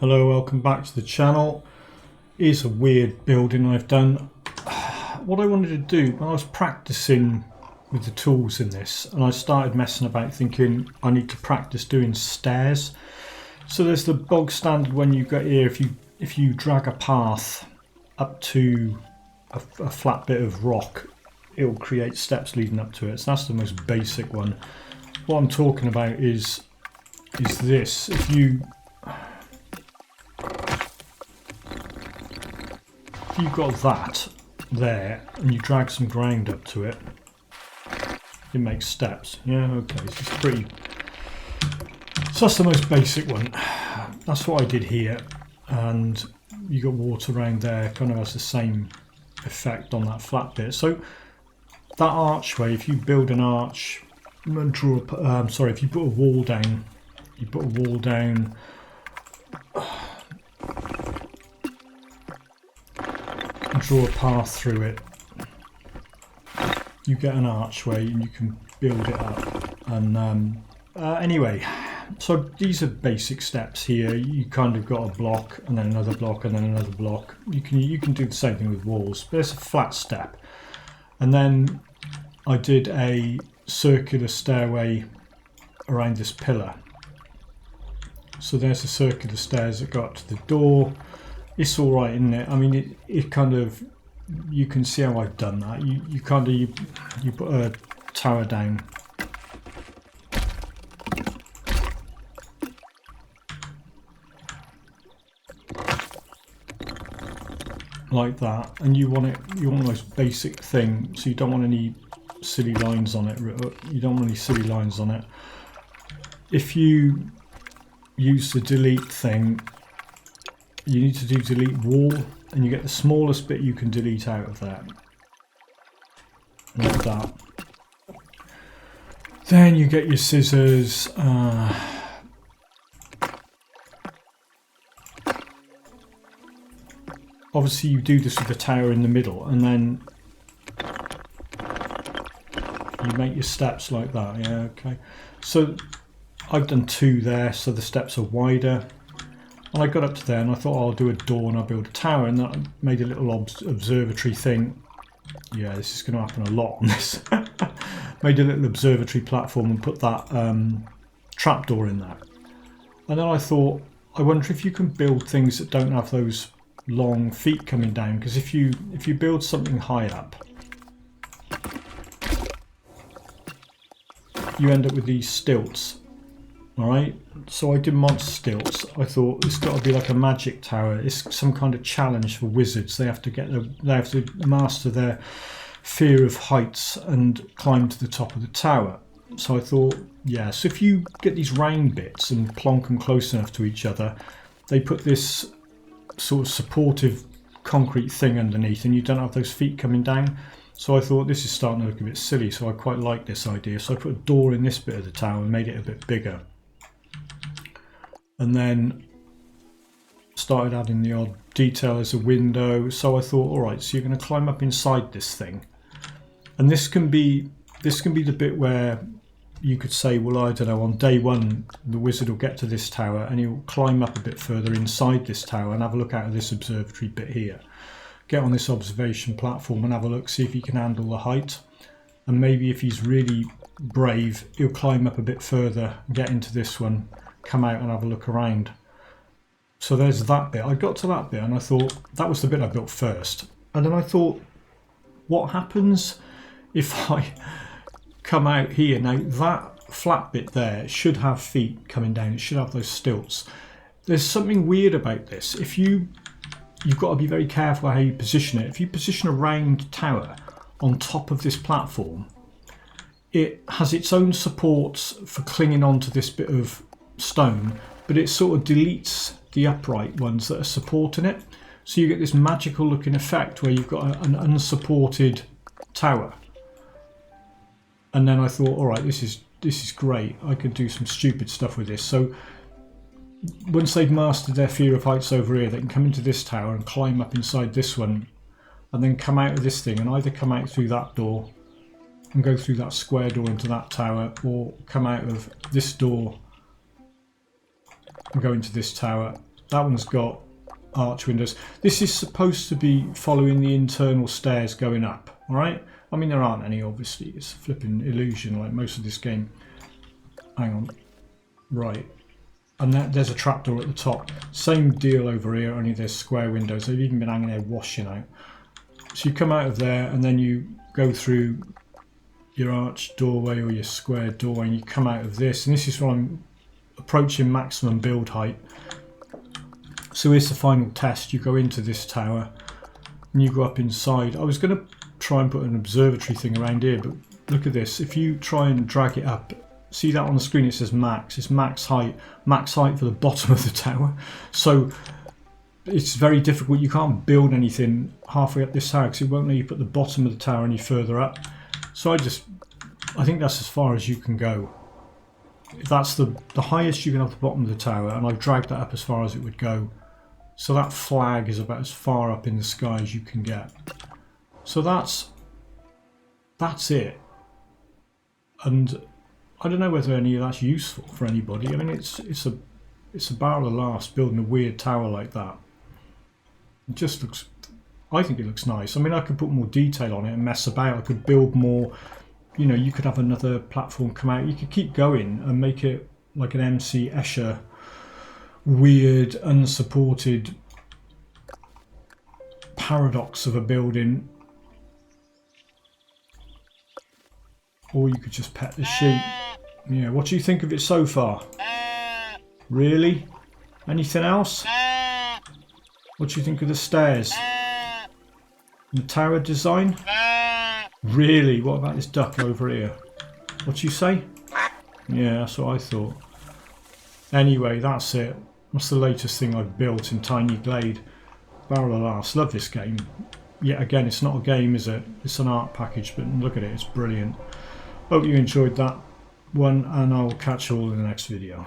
Hello, welcome back to the channel. Here's a weird building I've done. What I wanted to do when I was practicing with the tools in this, and I started messing about thinking I need to practice doing stairs. So there's the bog standard when you get here, if you drag a path up to a flat bit of rock, it'll create steps leading up to it. So that's the most basic one. What I'm talking about is this. If you've got that there and you drag some ground up to it, it makes steps. Yeah, okay, so it's pretty. So that's the most basic one. That's what I did here, and you got water around there, kind of has the same effect on that flat bit. So that archway, if you build an arch and draw a, if you put a wall down, and draw a path through it, you get an archway and you can build it up. And anyway, so these are basic steps here. You kind of got a block and then another block and then another block. You can do the same thing with walls, but it's a flat step. And then I did a circular stairway around this pillar. So there's the circular stairs that go up to the door. It's all right, isn't it? I mean, it kind of, you can see how I've done that. You put a tower down. Like that, and you want the most basic thing, so you don't want any silly lines on it. If you use the delete thing, you need to do delete wall, and you get the smallest bit you can delete out of that, like that. Then you get your scissors. Obviously you do this with the tower in the middle, and then you make your steps like that. Yeah, okay. So I've done two there, so the steps are wider. And I got up to there and I thought, I'll do a door and I'll build a tower, and then I made a little observatory thing. Yeah, this is going to happen a lot on this. Made a little observatory platform and put that trapdoor in there. And then I thought, I wonder if you can build things that don't have those long feet coming down, because if you build something high up, you end up with these stilts. Alright, so I did mod stilts. I thought it's got to be like a magic tower. It's some kind of challenge for wizards. They have to master their fear of heights and climb to the top of the tower. So I thought, yeah, so if you get these round bits and plonk them close enough to each other, they put this sort of supportive concrete thing underneath, and you don't have those feet coming down. So I thought, this is starting to look a bit silly, so I quite like this idea. So I put a door in this bit of the tower and made it a bit bigger. And then started adding the odd detail as a window. So I thought, all right, so you're going to climb up inside this thing, and this can be the bit where you could say, well, I don't know, on day one the wizard will get to this tower and he'll climb up a bit further inside this tower and have a look out of this observatory bit here, get on this observation platform and have a look, see if he can handle the height. And maybe if he's really brave, he'll climb up a bit further, get into this one, come out and have a look around. So there's that bit. I got to that bit and I thought, that was the bit I built first. And then I thought, what happens if I come out here? Now that flat bit there should have feet coming down. It should have those stilts. There's something weird about this. You've got to be very careful how you position it. If you position a round tower on top of this platform, it has its own supports for clinging onto this bit of stone, but it sort of deletes the upright ones that are supporting it, so you get this magical looking effect where you've got an unsupported tower. And then I thought, all right, this is great, I could do some stupid stuff with this. So once they've mastered their fear of heights over here, they can come into this tower and climb up inside this one, and then come out of this thing and either come out through that door and go through that square door into that tower, or come out of this door and go into this tower That one's got arch windows. This is supposed to be following the internal stairs going up, alright? I mean, there aren't any, obviously. It's a flipping illusion like most of this game. Hang on. Right. And there's a trapdoor at the top. Same deal over here, only there's square windows. They've even been hanging there washing out. So you come out of there and then you go through your arch doorway or your square doorway and you come out of this. And this is where I'm approaching maximum build height. So here's the final test. You go into this tower and you go up inside. I was going to try and put an observatory thing around here, but look at this. If you try and drag it up, see that on the screen it says max. It's max height for the bottom of the tower. So it's very difficult. You can't build anything halfway up this tower because it won't let you put the bottom of the tower any further up. So I think that's as far as you can go. That's the highest you can have the bottom of the tower, and I've dragged that up as far as it would go. So that flag is about as far up in the sky as you can get. So that's it. And I don't know whether any of that's useful for anybody. I mean, it's a barrel of laughs building a weird tower like that. It just looks, I think it looks nice. I mean, I could put more detail on it and mess about. I could build more, you know, you could have another platform come out. You could keep going and make it like an MC Escher weird, unsupported paradox of a building. Or you could just pet the sheep. Yeah, what do you think of it so far? Really? Anything else? What do you think of the stairs? The tower design? Really? What about this duck over here? What do you say? Yeah, that's what I thought. Anyway, that's it. That's the latest thing I've built in Tiny Glade. Barrel of laughs. Love this game. Yet again, it's not a game, is it? It's an art package, but look at it, it's brilliant. Hope you enjoyed that one, and I'll catch you all in the next video.